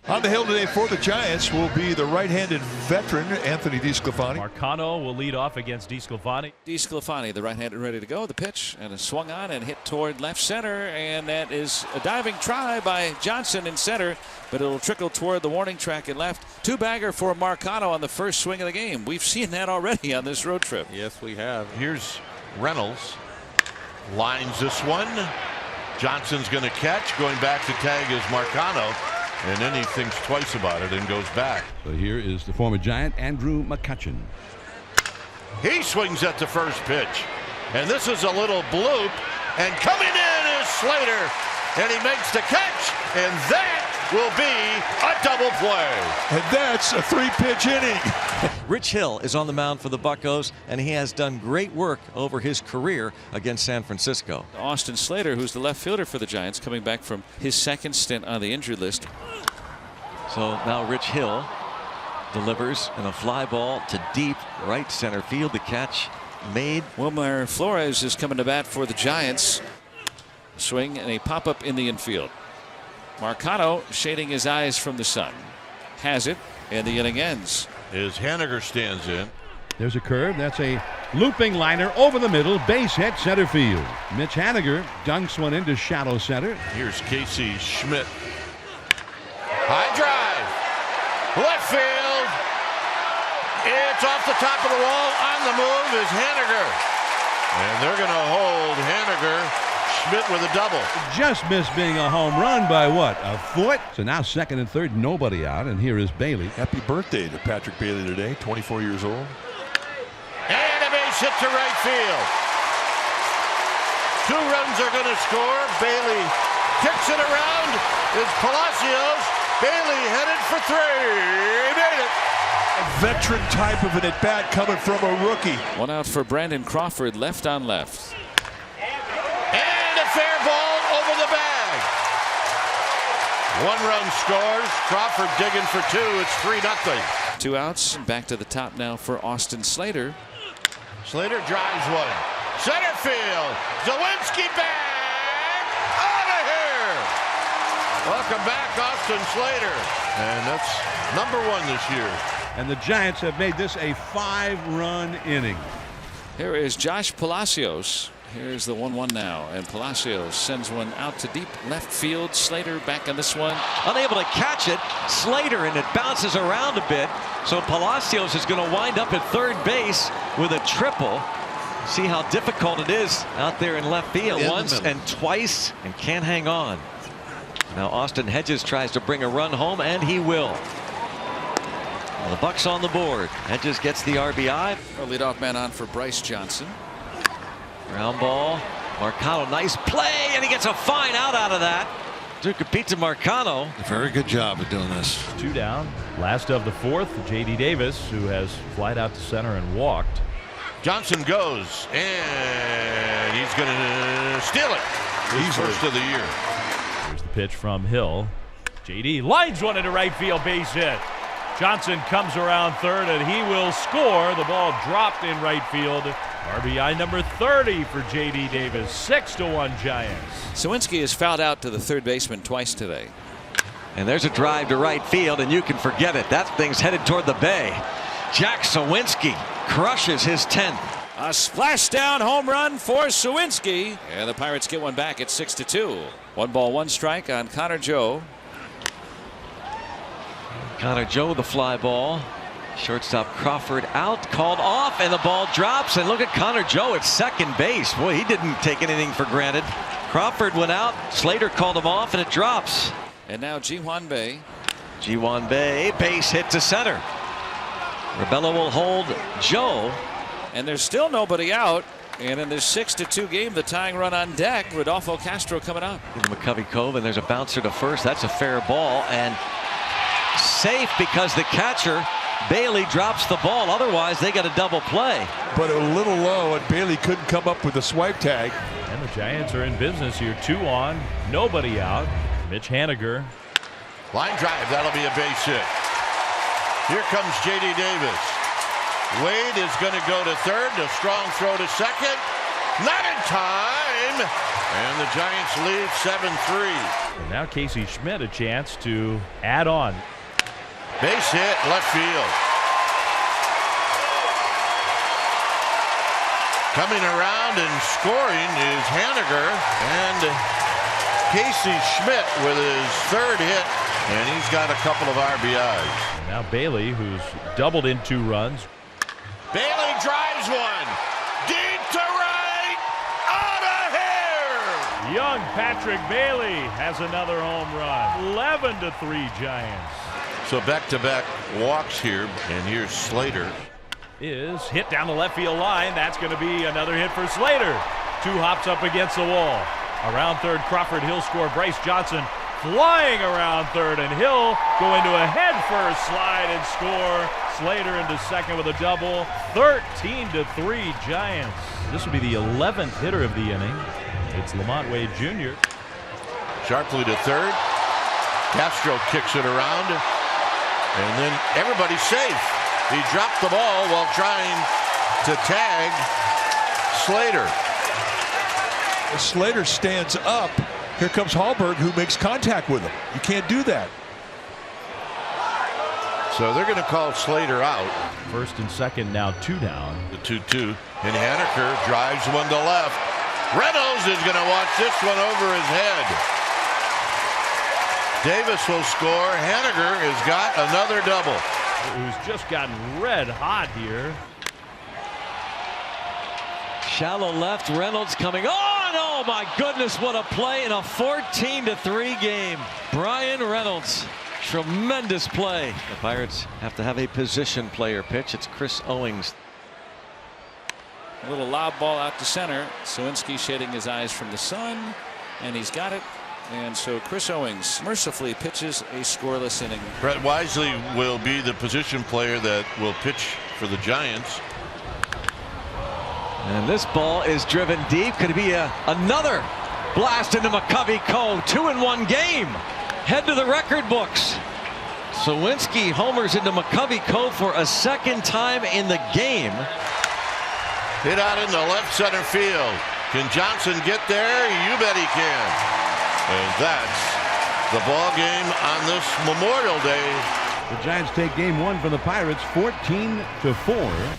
On the hill today for the Giants will be the right-handed veteran, Anthony DeSclafani. Marcano will lead off against DeSclafani. DeSclafani, the right-handed, ready to go. The pitch and a swung on and hit toward left center, and that is a diving try by Johnson in center, but it'll trickle toward the warning track in left. Two-bagger for Marcano on the first swing of the game. We've seen that already on this road trip. Yes, we have. Here's Reynolds. Lines this one. Johnson's going to catch. Going back to tag is Marcano. And then he thinks twice about it and goes back. So here is the former Giant, Andrew McCutchen. He swings at the first pitch. And this is a little bloop. And coming in is Slater. And he makes the catch. And that will be a double play. And that's a 3-pitch inning. Rich Hill is on the mound for the Buccos, and he has done great work over his career against San Francisco. Austin Slater, who's the left fielder for the Giants, coming back from his second stint on the injured list. So now Rich Hill delivers in a fly ball to deep right center field. The catch made. Wilmer Flores is coming to bat for the Giants. Swing and a pop-up in the infield. Marcano shading his eyes from the sun. Has it, and the inning ends. As Haniger stands in. There's a curve. That's a looping liner over the middle. Base hit center field. Mitch Haniger dunks one into shallow center. Here's Casey Schmidt. High drive. Left field. It's off the top of the wall. On the move is Haniger. And they're going to hold Haniger. Schmidt with a double. Just missed being a home run by what? A foot? So now second and third, nobody out. And here is Bailey. Happy birthday to Patrick Bailey today, 24 years old. And a base hit to right field. 2 runs are going to score. Bailey kicks it around. Is Palacios. Bailey headed for 3. He made it. A veteran type of an at-bat coming from a rookie. One out for Brandon Crawford, left on left. And a fair ball over the bag. 1 run scores. Crawford digging for 2. It's 3-0. 2 outs. Back to the top now for Austin Slater. Slater drives one. Center field. Zawinski back. Out of here. Welcome back, Austin Slater. And that's #1 this year. And the Giants have made this a 5-run inning. Here is Josh Palacios. Here's the 1-1 now, and Palacios sends one out to deep left field. Slater back on this one. Unable to catch it. Slater, and it bounces around a bit. So Palacios is going to wind up at third base with a triple. See how difficult it is out there in left field. Once and twice, and can't hang on. Now Austin Hedges tries to bring a run home, and he will. Well, the Bucks on the board. Hedges gets the RBI. Our leadoff man on for Bryce Johnson. Ground ball. Marcano, nice play, and he gets a fine out of that. Duke Pizza Marcano. Very good job of doing this. 2 down. Last of the 4th, J.D. Davis, who has flied out to center and walked. Johnson goes, and he's going to steal it. His first of the year. Here's the pitch from Hill. J.D. lines one into right field, base hit. Johnson comes around third, and he will score. The ball dropped in right field. RBI number 30 for J.D. Davis. 6-1 Giants. Zawinski has fouled out to the third baseman twice today. And there's a drive to right field, and you can forget it. That thing's headed toward the bay. Jack Zawinski crushes his 10th. A splashdown home run for Zawinski, and the Pirates get one back at 6-2. 1 ball, 1 strike on Connor Joe. Connor Joe, the fly ball. Shortstop Crawford out, called off, and the ball drops. And look at Connor Joe at second base. Boy, he didn't take anything for granted. Crawford went out, Slater called him off, and it drops. And now Ji-Hwan Bae. Ji-Hwan Bae, base hit to center. Rebello will hold Joe. And there's still nobody out. And in this 6-2 game, the tying run on deck, Rodolfo Castro coming up. McCovey Cove, and there's a bouncer to first. That's a fair ball, and safe because the catcher Bailey drops the ball. Otherwise they got a double play. But a little low, and Bailey couldn't come up with a swipe tag. And the Giants are in business here. 2 on, nobody out. Mitch Haniger. Line drive, that'll be a base hit. Here comes J.D. Davis. Wade is going to go to third. A strong throw to second. Not in time. And the Giants lead 7-3. And now Casey Schmidt a chance to add on. Base hit, left field. Coming around and scoring is Haniger, and Casey Schmidt with his third hit, and he's got a couple of RBIs. And now Bailey, who's doubled in 2 runs. Bailey drives one. Deep to right. Out of here. Young Patrick Bailey has another home run. 11-3 Giants. So back-to-back walks here, and here's Slater. Is hit down the left field line. That's going to be another hit for Slater. 2 hops up against the wall. Around third, Crawford. He'll score. Bryce Johnson flying around third, and he'll go into a head-first slide and score. Slater into second with a double. 13-3 Giants. This will be the 11th hitter of the inning. It's Lamont Wade Jr. Sharply to third. Castro kicks it around, and then everybody's safe. He dropped the ball while trying to tag Slater. As Slater stands up, here comes Hallberg, who makes contact with him. You can't do that. So they're going to call Slater out. First and second now 2 down. The 2-2. And Haniger drives one to left. Reynolds is going to watch this one over his head. Davis will score. Haniger has got another double. Who's just gotten red hot here. Shallow left. Reynolds coming on. Oh my goodness, what a play in a 14-3 game. Brian Reynolds, tremendous play. The Pirates have to have a position player pitch. It's Chris Owings. A little lob ball out to center. Sawinski shading his eyes from the sun, and he's got it. And so Chris Owings mercifully pitches a scoreless inning. Brett Wisely will be the position player that will pitch for the Giants. And this ball is driven deep. Could it be another blast into McCovey Cove? 2-in-1 game. Head to the record books. Sawinski homers into McCovey Cove for a second time in the game. Hit out in the left center field. Can Johnson get there? You bet he can. And that's the ball game on this Memorial Day. The Giants take game 1 from the Pirates 14-4.